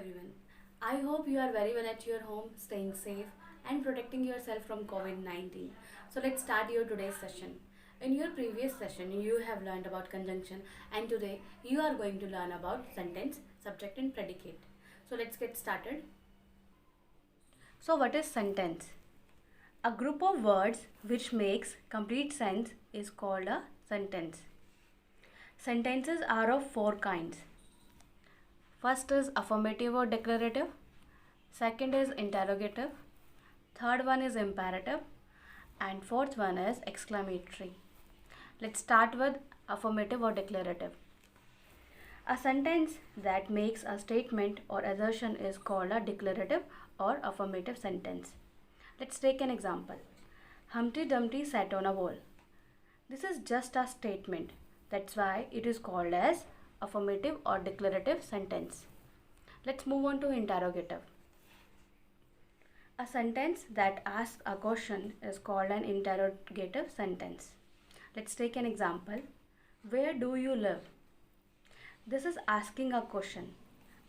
everyone. I hope you are very well at your home, staying safe and protecting yourself from COVID-19. So let's start your today's session. In your previous session, you have learned about conjunction and today you are going to learn about sentence, subject and predicate. So let's get started. So what is sentence? A group of words which makes complete sense is called a sentence. Sentences are of four kinds. First is affirmative or declarative. Second is interrogative. Third one is imperative. And fourth one is exclamatory. Let's start with affirmative or declarative. A sentence that makes a statement or assertion is called a declarative or affirmative sentence. Let's take an example. Humpty Dumpty sat on a wall. This is just a statement. That's why it is called as affirmative or declarative sentence. Let's move on to interrogative. A sentence that asks a question is called an interrogative sentence. Let's take an example. Where do you live? This is asking a question.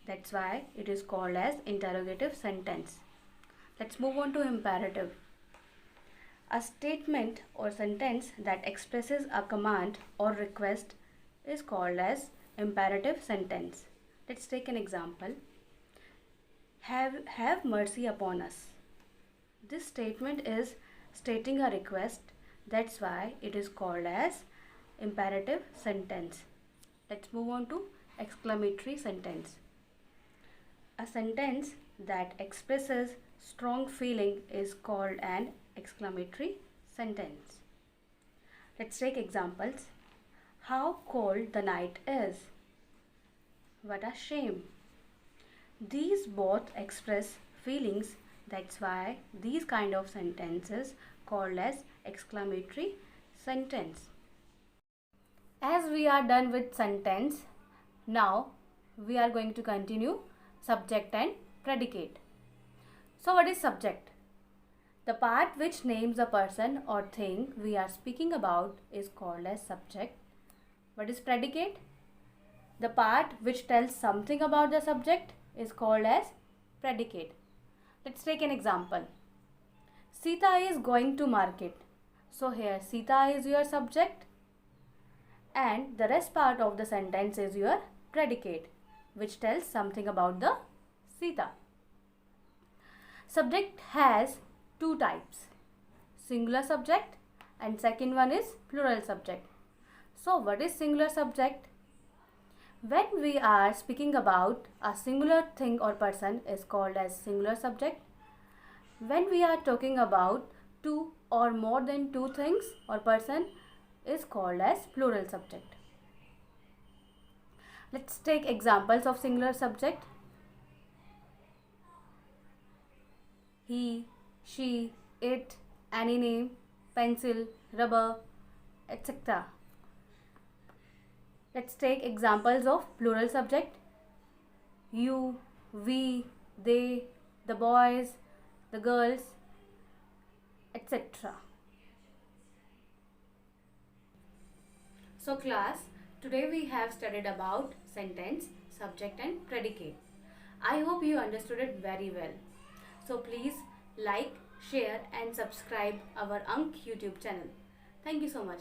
That's why it is called as interrogative sentence. Let's move on to imperative. A statement or sentence that expresses a command or request is called as imperative sentence. Let's take an example. Have mercy upon us. This statement is stating a request. That's why it is called as imperative sentence. Let's move on to exclamatory sentence. A sentence that expresses strong feeling is called an exclamatory sentence. Let's take examples. How cold the night is. What a shame. These both express feelings. That's why these kind of sentences called as exclamatory sentence. As we are done with sentence, now we are going to continue subject and predicate. So what is subject? The part which names a person or thing we are speaking about is called as subject. What is predicate? The part which tells something about the subject is called as predicate. Let's take an example. Sita is going to market. So here Sita is your subject and the rest part of the sentence is your predicate, which tells something about the Sita. Subject has two types, singular subject and second one is plural subject. So what is singular subject? When we are speaking about a singular thing or person is called as singular subject. When we are talking about two or more than two things or person is called as plural subject. Let's take examples of singular subject. He, she, it, any name, pencil, rubber, etc. Let's take examples of plural subject. You, we, they, the boys, the girls, etc. So class, today we have studied about sentence, subject and predicate. I hope you understood it very well. So please like, share and subscribe our Ankh YouTube channel. Thank you so much.